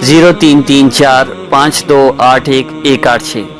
03345281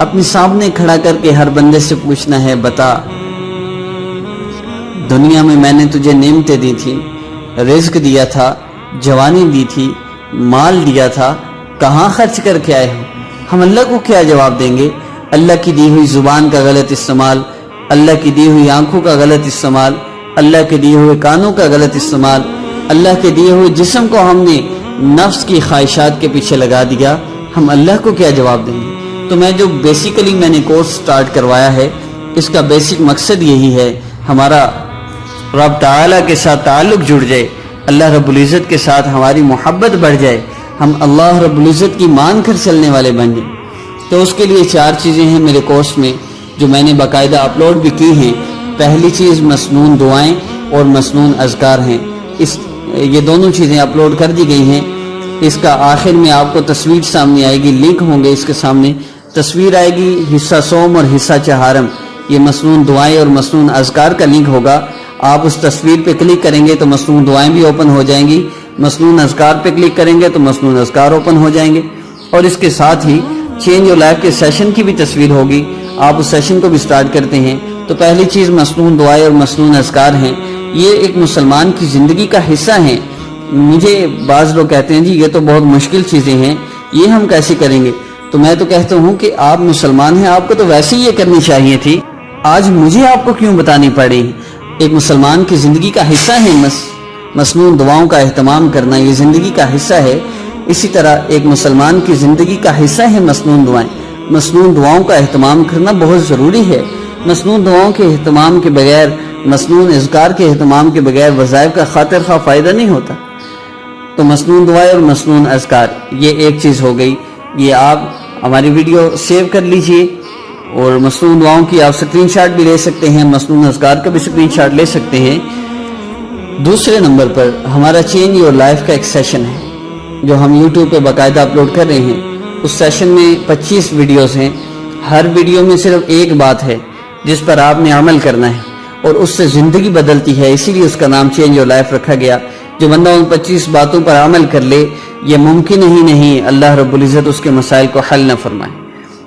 اپنے سامنے کھڑا کر کے ہر بندے سے پوچھنا ہے، بتا دنیا میں نے تجھے نعمتیں دی تھی، رزق دیا تھا، جوانی دی تھی، مال دیا تھا، کہاں خرچ کر کے آئے ہو؟ ہم اللہ کو کیا جواب دیں گے؟ اللہ کی دی ہوئی زبان کا غلط استعمال، اللہ کی دی ہوئی آنکھوں کا غلط استعمال، اللہ کے دیے ہوئے کانوں کا غلط استعمال، اللہ کے دیے ہوئے جسم کو ہم نے نفس کی خواہشات کے پیچھے لگا دیا، ہم اللہ کو کیا جواب دیں گے؟ تو میں جو بیسیکلی میں نے کورس سٹارٹ کروایا ہے، اس کا بیسک مقصد یہی ہے، ہمارا رب تعالیٰ کے ساتھ تعلق جڑ جائے، اللہ رب العزت کے ساتھ ہماری محبت بڑھ جائے، ہم اللہ رب العزت کی مان کر چلنے والے بن جائیں۔ تو اس کے لیے 4 چیزیں ہیں میرے کورس میں جو میں نے باقاعدہ اپلوڈ بھی کی ہیں۔ پہلی چیز مسنون دعائیں اور مسنون اذکار ہیں، یہ دونوں چیزیں اپلوڈ کر دی گئی ہیں۔ اس کا آخر میں آپ کو تصویر سامنے آئے گی، لنک ہوں گے اس کے سامنے، تصویر آئے گی، حصہ سوم اور حصہ چہارم، یہ مسنون دعائیں اور مسنون اذکار کا لنک ہوگا۔ آپ اس تصویر پہ کلک کریں گے تو مسنون دعائیں بھی اوپن ہو جائیں گی، مسنون اذکار پہ کلک کریں گے تو مسنون اذکار اوپن ہو جائیں گے، اور اس کے ساتھ ہی چینج یور لائف کے سیشن کی بھی تصویر ہوگی، آپ اس سیشن کو بھی سٹارٹ کرتے ہیں۔ تو پہلی چیز مسنون دعائیں اور مسنون اذکار ہیں، یہ ایک مسلمان کی زندگی کا حصہ ہیں۔ مجھے بعض لوگ کہتے ہیں جی یہ تو بہت مشکل چیزیں ہیں، یہ ہم کیسے کریں گے؟ تو میں تو کہتا ہوں کہ آپ مسلمان ہیں، آپ کو تو ویسے ہی یہ کرنی چاہیے تھی، آج مجھے آپ کو کیوں بتانی پڑی؟ ایک مسلمان کی زندگی کا حصہ ہے مسنون دعاؤں کا اہتمام کرنا، یہ زندگی کا حصہ ہے۔ اسی طرح ایک مسلمان کی زندگی کا حصہ ہے مسنون دعائیں، مسنون دعاؤں کا اہتمام کرنا بہت ضروری ہے۔ مسنون دعاؤں کے اہتمام کے بغیر، مسنون اذکار کے اہتمام کے بغیر وظائف کا خاطر خواہ فائدہ نہیں ہوتا۔ تو مسنون دعائیں اور مسنون اذکار یہ ایک چیز ہو گئی، یہ آپ ہماری ویڈیو سیو کر لیجئے، اور مسنون دعاؤں کی آپ سکرین شاٹ بھی لے سکتے ہیں، مسنون اذکار کا بھی سکرین شاٹ لے سکتے ہیں۔ دوسرے نمبر پر ہمارا چینج یور لائف کا ایک سیشن ہے جو ہم یوٹیوب پہ باقاعدہ اپلوڈ کر رہے ہیں۔ اس سیشن میں 25 ویڈیوز ہیں، ہر ویڈیو میں صرف ایک بات ہے جس پر آپ نے عمل کرنا ہے اور اس سے زندگی بدلتی ہے، اسی لیے اس کا نام چینج یور لائف رکھا گیا۔ جو بندہ ان 25 باتوں پر عمل کر لے، یہ ممکن ہی نہیں اللہ رب العزت اس کے مسائل کو حل نہ فرمائے۔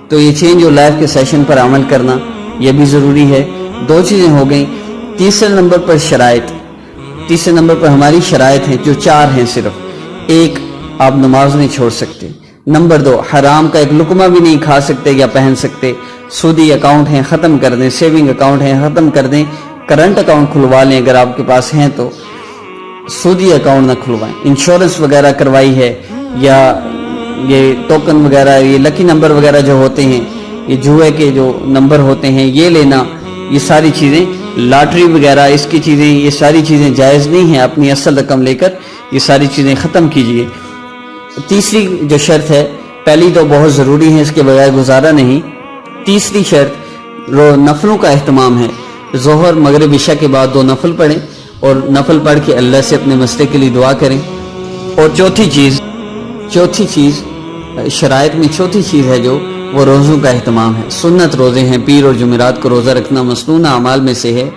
تو یہ چینج یور لائف کے سیشن پر عمل کرنا یہ بھی ضروری ہے۔ 2 چیزیں ہو گئیں۔ تیسرے نمبر پر شرائط، تیسرے نمبر پر ہماری شرائط ہیں جو 4 ہیں صرف۔ 1، آپ نماز نہیں چھوڑ سکتے۔ نمبر 2، حرام کا ایک لقمہ بھی نہیں کھا سکتے یا پہن سکتے۔ سودی اکاؤنٹ ہیں ختم کر دیں، سیونگ اکاؤنٹ ہیں ختم کر دیں، کرنٹ اکاؤنٹ کھلوا لیں اگر آپ کے پاس ہیں تو، سودی اکاؤنٹ نہ کھلوائیں۔ انشورنس وغیرہ کروائی ہے یا یہ ٹوکن وغیرہ، یہ لکی نمبر وغیرہ جو ہوتے ہیں، یہ جوئے کے جو نمبر ہوتے ہیں یہ لینا، یہ ساری چیزیں، لاٹری وغیرہ اس کی چیزیں، یہ ساری چیزیں جائز نہیں ہیں۔ اپنی اصل رقم لے کر یہ ساری چیزیں ختم کیجئے۔ تیسری جو شرط ہے، پہلی تو بہت ضروری ہے، اس کے بغیر گزارا نہیں۔ تیسری شرط نفلوں کا اہتمام ہے، ظہر مغرب عشاء کے بعد 2 نفل پڑھیں اور نفل پڑھ کے اللہ سے اپنے مسئلے کے لیے دعا کریں۔ اور چوتھی چیز شرائط میں چوتھی چیز ہے جو وہ روزوں کا اہتمام ہے۔ سنت روزے ہیں، پیر اور جمعرات کو روزہ رکھنا مسنون اعمال میں سے ہے۔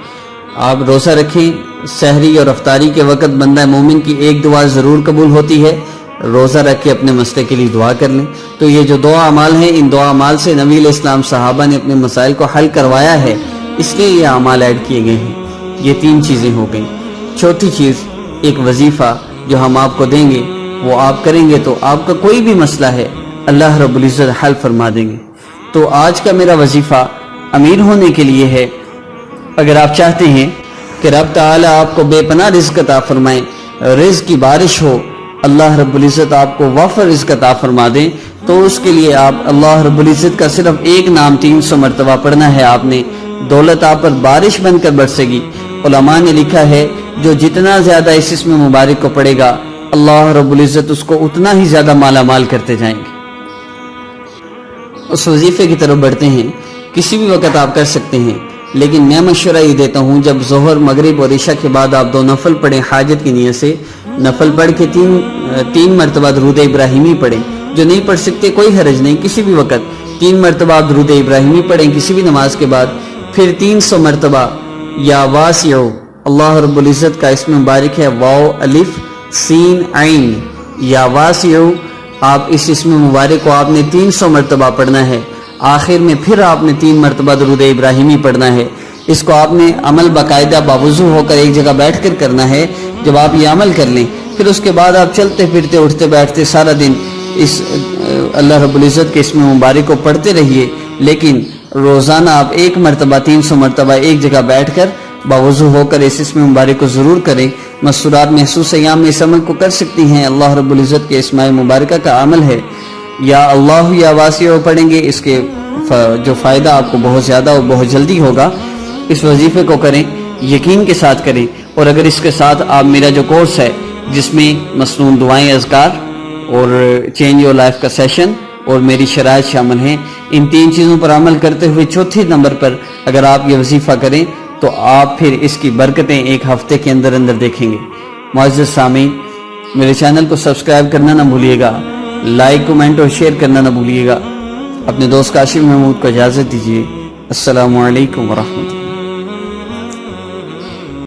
آپ روزہ رکھیں، سحری اور افطاری کے وقت بندہ مومن کی ایک دعا ضرور قبول ہوتی ہے، روزہ رکھ کے اپنے مسئلے کے لیے دعا کر لیں۔ تو یہ جو 2 اعمال ہیں، ان 2 اعمال سے نبی علیہ السلام صحابہ نے اپنے مسائل کو حل کروایا ہے، اس لیے یہ اعمال ایڈ کیے گئے ہیں۔ یہ 3 چیزیں ہو گئیں۔ چوتھی چیز ایک وظیفہ جو ہم آپ کو دیں گے، وہ آپ کریں گے تو آپ کا کوئی بھی مسئلہ ہے اللہ رب العزت حل فرما دیں گے۔ تو آج کا میرا وظیفہ امیر ہونے کے لیے ہے۔ اگر آپ چاہتے ہیں کہ رب تعالیٰ آپ کو بے پناہ رزق عطا فرمائیں، رزق کی بارش ہو، اللہ رب العزت آپ کو وافر رزق عطا فرما دیں، تو اس کے لیے آپ اللہ رب العزت کا صرف ایک نام 300 مرتبہ پڑھنا ہے آپ نے، دولت آپ پر بارش بن کر برسے گی۔ علماء نے لکھا ہے جو جتنا زیادہ اس اسم مبارک کو پڑھے گا، اللہ رب العزت اس کو اتنا ہی زیادہ مالا مال کرتے جائیں گے۔ اس وظیفے کی طرف بڑھتے ہیں، کسی بھی وقت آپ کر سکتے ہیں، لیکن میں مشورہ یہ دیتا ہوں جب ظہر مغرب اور عشاء کے بعد آپ 2 نفل پڑھیں حاجت کی نیت سے، نفل پڑھ کے 3 مرتبہ درود ابراہیمی پڑھیں۔ جو نہیں پڑھ سکتے کوئی حرج نہیں، کسی بھی وقت 3 مرتبہ آپ درود ابراہیمی پڑھیں کسی بھی نماز کے بعد، پھر 300 مرتبہ یا واسع، اللہ رب العزت کا اسم مبارک ہے واو الف سین عین، یا واسع، آپ اس اسم مبارک کو آپ نے 300 مرتبہ پڑھنا ہے۔ آخر میں پھر آپ نے 3 مرتبہ درود ابراہیمی پڑھنا ہے. اس کو آپ نے عمل باقاعدہ باوضو ہو کر ایک جگہ بیٹھ کر کرنا ہے. جب آپ یہ عمل کر لیں پھر اس کے بعد آپ چلتے پھرتے اٹھتے بیٹھتے سارا دن اس اللہ رب العزت کے اسم مبارک کو پڑھتے رہیے. لیکن روزانہ آپ 1 مرتبہ 300 مرتبہ ایک جگہ بیٹھ کر باوضو ہو کر اس اسم مبارک کو ضرور کریں. مسرات محسوس ایام میں اس عمل کو کر سکتی ہیں. اللہ رب العزت کے اسماء مبارکہ کا عمل ہے. یا اللہ یا واسع پڑھیں گے، اس کے جو فائدہ آپ کو بہت زیادہ اور بہت جلدی ہوگا. اس وظیفے کو کریں، یقین کے ساتھ کریں. اور اگر اس کے ساتھ آپ میرا جو کورس ہے جس میں مسنون دعائیں، اذکار اور چینج یور لائف کا سیشن اور میری شرائط شامل ہیں، ان 3 چیزوں پر عمل کرتے ہوئے چوتھے نمبر پر اگر آپ یہ وظیفہ کریں تو آپ پھر اس کی برکتیں 1 ہفتے کے اندر دیکھیں گے. معزز سامعین، میرے چینل کو سبسکرائب کرنا نہ بھولیے گا، لائک کمنٹ اور شیئر کرنا نہ بھولیے گا. اپنے دوست کاشف محمود کو اجازت دیجیے. السلام علیکم ورحمۃ اللہ.